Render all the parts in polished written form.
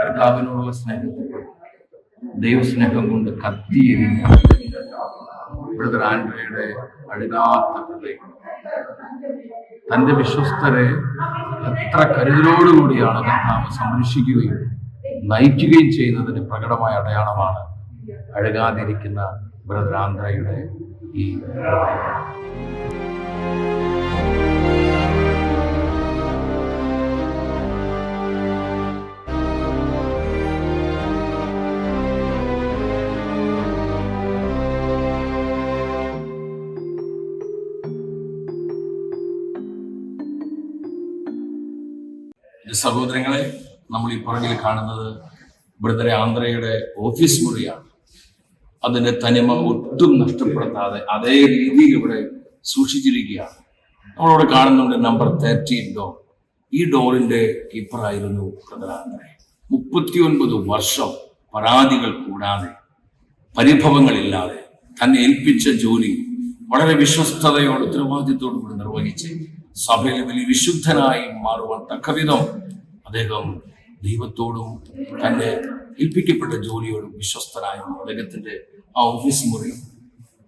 കർത്താവിനോടുള്ള സ്നേഹത്തിൽ ദൈവസ്നേഹം കൊണ്ട് കത്തിയെരിഞ്ഞ ബ്രദർ ആൻഡ്രയുടെ അഴുകാത്ത ഹൃദയം, തന്റെ വിശ്വസ്തരെ എത്ര കരുതലോടുകൂടിയാണ് കർത്താവ് സംരക്ഷിക്കുകയും നയിക്കുകയും ചെയ്യുന്നതിന് പ്രകടമായ അടയാളമാണ് അഴുകാതിരിക്കുന്ന ബ്രദർ ആൻഡ്രയുടെ ഈ സഹോദരങ്ങളെ, നമ്മൾ ഈ പുറകിൽ കാണുന്നത് ബ്രദർ ആന്ധ്രയുടെ ഓഫീസ് മുറിയാണ്. അതിന്റെ തനിമ ഒട്ടും നഷ്ടപ്പെടുത്താതെ അതേ രീതിയിൽ ഇവിടെ സൂക്ഷിച്ചിരിക്കുകയാണ്. നമ്മളിവിടെ കാണുന്നുണ്ട് നമ്പർ 13 ഡോർ. ഈ ഡോറിന്റെ കീപ്പറായിരുന്നു ബ്രദർ ആന്ധ്ര. 39 വർഷം പരാതികൾ കൂടാതെ, പരിഭവങ്ങളില്ലാതെ തന്നെ ഏൽപ്പിച്ച ജോലി വളരെ വിശ്വസ്തയോട് ഉത്തരവാദിത്തോടു കൂടി നിർവഹിച്ച് സഭയിൽ വലിയ വിശുദ്ധനായി മാറുവാൻ തക്കവിധം അദ്ദേഹം ദൈവത്തോടും തന്നെ ഏൽപ്പിക്കപ്പെട്ട ജോലിയോടും വിശ്വസ്തനായിരുന്നു. അദ്ദേഹത്തിന്റെ ആ ഓഫീസ് മുറി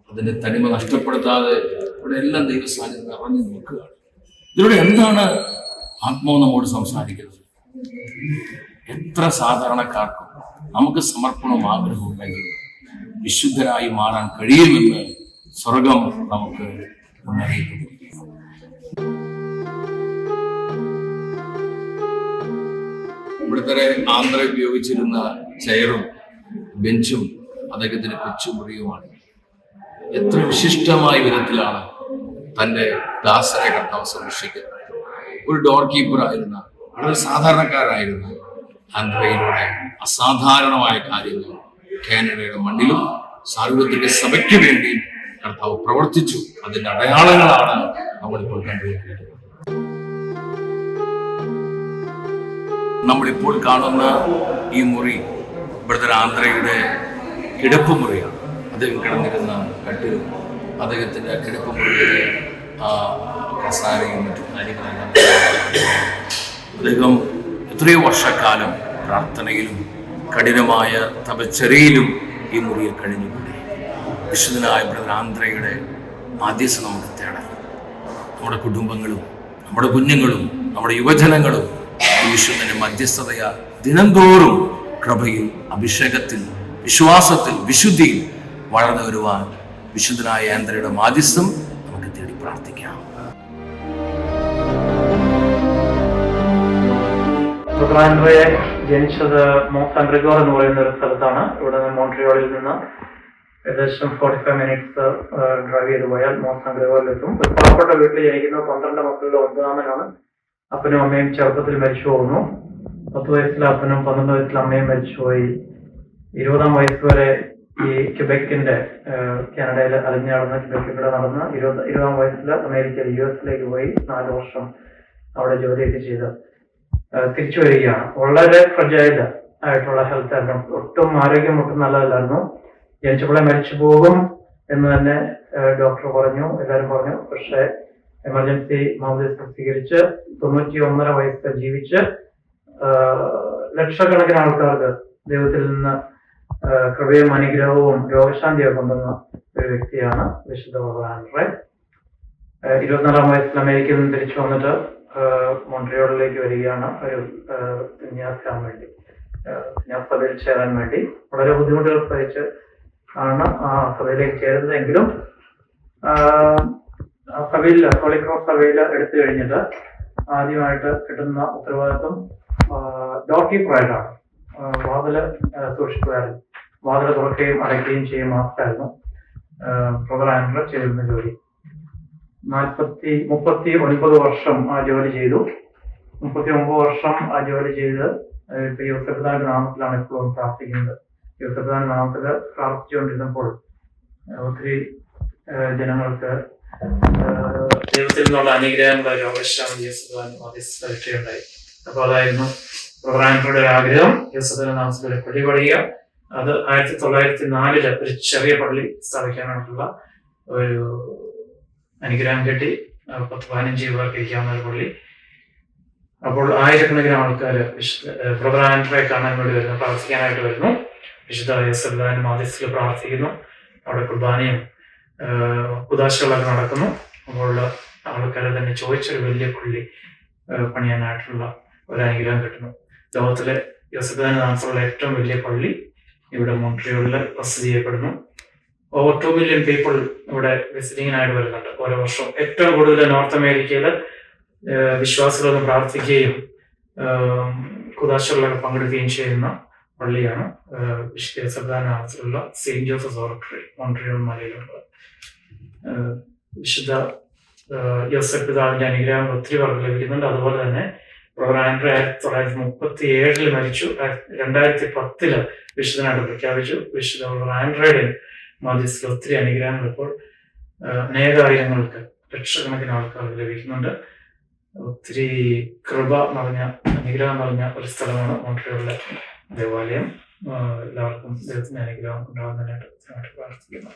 അതിന്റെ തനിമ നഷ്ടപ്പെടുത്താതെ ഇവിടെ എല്ലാം ദൈവസാന്നിധ്യം നിറഞ്ഞു നിൽക്കുകയാണ്. ഇതിലൂടെ എന്താണ് ആത്മാവ് നമ്മോട് സംസാരിക്കുന്നത്? എത്ര സാധാരണക്കാർക്കും നമുക്ക് സമർപ്പണവും ആഗ്രഹവും ഉണ്ടെങ്കിൽ വിശുദ്ധരായി മാറാൻ കഴിയുമെന്ന് സ്വർഗം നമുക്ക് മുന്നറിയിപ്പ്. ഇവിടുത്തെ ആന്ധ്ര ഉപയോഗിച്ചിരുന്ന ചെയറും ബെഞ്ചും അദ്ദേഹത്തിന്റെ കൊച്ചുമുറിയുമാണ്. എത്ര വിശിഷ്ടമായ വിധത്തിലാണ് തന്റെ ദാസരെ കർത്താവ് സംരക്ഷിക്കുന്നത്. ഒരു ഡോർ കീപ്പർ ആയിരുന്ന, വളരെ സാധാരണക്കാരായിരുന്ന ആന്ധ്രയിലൂടെ അസാധാരണമായ കാര്യങ്ങൾ കാനഡയുടെ മണ്ണിലും സാർവത്രിക സഭയ്ക്ക് വേണ്ടി കർത്താവ് പ്രവർത്തിച്ചു. അതിന്റെ അടയാളങ്ങളാണ് നമ്മളിപ്പോൾ കണ്ടുകൊണ്ടിരിക്കുന്നത്. നമ്മളിപ്പോൾ കാണുന്ന ഈ മുറി ബ്രദർ ആന്ധ്രയുടെ കിടപ്പ് മുറിയാണ്. അദ്ദേഹം കിടന്നിരുന്ന കട്ടിലും അദ്ദേഹത്തിന്റെ കിടപ്പ് മുറിയിലെ കസാരയും മറ്റു കാര്യങ്ങളെല്ലാം അദ്ദേഹം എത്രയോ വർഷക്കാലം പ്രാർത്ഥനയിലും കഠിനമായ തപശ്ചര്യയിലും ഈ മുറിയിൽ കഴിഞ്ഞുകൂടി. വിശുദ്ധനായ ബ്രദർ ആന്ധ്രയുടെ മാധ്യസ്ഥ നമുക്ക് തേടണം. നമ്മുടെ കുടുംബങ്ങളും നമ്മുടെ കുഞ്ഞുങ്ങളും നമ്മുടെ യുവജനങ്ങളും വിശുദ്ധന്റെ മധ്യസ്ഥതയ ദിനംതോറും കൃപയിൽ, അഭിഷേകത്തിൽ, വിശ്വാസത്തിൽ, വിശുദ്ധിയിൽ വളർന്നു വരുവാൻ വിശുദ്ധനായ ആന്ധ്രയുടെ മാധ്യസ്ഥം നമുക്ക് തേടി പ്രാർത്ഥിക്കാം. ബ്രദർ ആൻഡ്രയെ ജനിച്ചത് മോസാൻ ഗ്രിഗോർ എന്ന് പറയുന്ന ഒരു സ്ഥലത്താണ്. ഇവിടെ നിന്ന് മോൺട്രിയോളിൽ നിന്ന് ഏകദേശം 45 മിനിറ്റ്സ് ഡ്രൈവ് ചെയ്ത് പോയാൽ മോസാൻ ഗ്രിഗോറിലെത്തും. ഒരു പാവപ്പെട്ട വീട്ടിൽ ജനിക്കുന്ന 12 മക്കളിൽ 9-ാമനാണ്. അപ്പനും അമ്മയും ചെറുപ്പത്തിൽ മരിച്ചു പോകുന്നു. 10 വയസ്സിൽ അപ്പനും 12 വയസ്സിൽ അമ്മയും മരിച്ചുപോയി. 20-ാം വയസ്സ് വരെ ഈ ക്യുബെക്കിന്റെ കാനഡയിൽ അലഞ്ഞു നടന്ന് ക്യുബെക്കിലൂടെ നടന്ന് 20-ാം വയസ്സിൽ അമേരിക്കയിൽ US-ലേക്ക് പോയി 4 വർഷം അവിടെ ജോലിയൊക്കെ ചെയ്ത് തിരിച്ചു വരികയാണ്. വളരെ ഫ്രജൈൽ ആയിട്ടുള്ള ഹെൽത്ത് ആയിരുന്നു. ഒട്ടും ആരോഗ്യം ഒട്ടും നല്ലതല്ലായിരുന്നു. ജനിച്ചപ്പോഴേ മരിച്ചു പോകും എന്ന് തന്നെ ഡോക്ടർ പറഞ്ഞു, എല്ലാവരും പറഞ്ഞു. പക്ഷേ എമർജൻസി മാമോദീസ സ്വീകരിച്ച് 91.5 വയസ്സ് ജീവിച്ച് ലക്ഷക്കണക്കിന് ആൾക്കാർക്ക് ദൈവത്തിൽ നിന്ന് കൃപയും അനുഗ്രഹവും രോഗശാന്തിയൊക്കെ കൊണ്ടുവന്ന ഒരു വ്യക്തിയാണ് വിശുദ്ധ ബ്രദർ ആൻഡ്ര. 24-ാം വയസ്സിൽ അമേരിക്കയിൽ നിന്ന് തിരിച്ചു വന്നിട്ട് മോൺട്രിയോളിലേക്ക് വരികയാണ് ഒരു സന്യാസിക്കാൻ വേണ്ടി, സഭയിൽ ചേരാൻ വേണ്ടി. വളരെ ബുദ്ധിമുട്ടുകൾ സഹിച്ച് ആണ് ആ സഭയിലേക്ക് ചേരുന്നതെങ്കിലും സഭയിൽ, ഹോളി ക്രോസ് സഭയിൽ എടുത്തു കഴിഞ്ഞിട്ട് ആദ്യമായിട്ട് കിട്ടുന്ന ഉത്തരവാദിത്വം ഡോർ കീപ്പറായിട്ടാണ്. വാതില് സൂക്ഷിക്കുമായിരുന്നു. വാതില് തുറക്കുകയും അടയ്ക്കുകയും ചെയ്യും മാത്രമായിരുന്നു ബ്രദർ ആൻഡ്ര ചെയ്തിരുന്ന ജോലി. 39 വർഷം ആ ജോലി ചെയ്തു. 39 വർഷം ആ ജോലി ചെയ്ത് ഇപ്പൊ യോസെഫിതാന്റെ നാമത്തിലാണ് ഇപ്പോഴും പ്രാർത്ഥിക്കുന്നത്. യോസെഫിതാന്റെ നാമത്തിൽ പ്രാർത്ഥിച്ചുകൊണ്ടിരുന്നപ്പോൾ ഒത്തിരി ജനങ്ങൾക്ക് ദൈവത്തിൽ നിന്നുള്ള അനുഗ്രഹങ്ങൾ രോഗശാന്തി യോസെഫിതാൻ അപ്പൊ അതായിരുന്നു ബ്രദർ ആൻഡ്രയുടെ ഒരു ആഗ്രഹം. യോസെഫിതാന്റെ നാമത്തിൽ പള്ളി പണിയുക. അത് 1904 ഒരു ചെറിയ പള്ളി സ്ഥാപിക്കാനായിട്ടുള്ള ഒരു അനുഗ്രഹം കിട്ടി. 10-15 പേർക്ക് ഇരിക്കാവുന്ന ഒരു പള്ളി. അപ്പോൾ ആയിരക്കണക്കിന് ആൾക്കാർ ബ്രദർ ആൻഡ്രയെ കാണാൻ വേണ്ടി വരുന്നു, പ്രാർത്ഥിക്കാനായിട്ട് വരുന്നു. വിശുദ്ധ യോസെഫ് മാധ്യസ്ഥത്തിൽ പ്രാർത്ഥിക്കുന്നു. അവിടെ കുർബാനയും കുദാശകളൊക്കെ നടക്കുന്നു. അപ്പോൾ ആൾക്കാരെ തന്നെ ചോദിച്ചൊരു വലിയ പള്ളി പണിയാനായിട്ടുള്ള ഒരു അനുഗ്രഹം കിട്ടുന്നു. ലോകത്തിലെ യോസെഫ് താമസമുള്ള ഏറ്റവും വലിയ പള്ളി ഇവിടെ മോൺട്രിയോളിൽ വസതി ചെയ്യപ്പെടുന്നു. ഓവർ 2 മില്യൺ പീപ്പിൾ ഇവിടെ വിസിറ്റിങ്ങിനായിട്ട് വരുന്നുണ്ട് ഓരോ വർഷവും. ഏറ്റവും കൂടുതൽ നോർത്ത് അമേരിക്കയിൽ വിശ്വാസികളൊക്കെ പ്രാർത്ഥിക്കുകയും കുദാശകളിലൊക്കെ പങ്കെടുക്കുകയും ചെയ്യുന്ന പള്ളിയാണ് വിശുദ്ധ യോസെഫ് താമസമുള്ള സെയിന്റ് ജോസഫ് ഓർട്ടറി മോൺട്രിയോൾ മലയിലുള്ളത്. വിശുദ്ധ യോസെഫ് പിതാവിന്റെ അനുഗ്രഹം ഒത്തിരി പേർക്ക് ലഭിക്കുന്നുണ്ട്. അതുപോലെ തന്നെ ബ്രദർ ആൻഡ്രേ 1937 മരിച്ചു. 2010 വിശുദ്ധനായിട്ട് പ്രഖ്യാപിച്ചു. വിശുദ്ധ ബ്രദർ ആൻഡ്രയുടെ മാധ്യസ്ഥത്തിൽ ഒത്തിരി അനുഗ്രഹങ്ങൾ ഇപ്പോൾ അനേകായിരങ്ങൾക്ക് ലക്ഷക്കണക്കിന് ആൾക്കാർക്ക് ലഭിക്കുന്നുണ്ട്. ഒത്തിരി കൃപ നിറഞ്ഞ അനുഗ്രഹം നിറഞ്ഞ ഒരു സ്ഥലമാണ് മോൺട്രിയോളിലെ ദേവാലയം. എല്ലാവർക്കും ദൈവത്തിന്റെ അനുഗ്രഹം ഉണ്ടാകുന്നതിനായിട്ട് പ്രാർത്ഥിക്കുന്നു.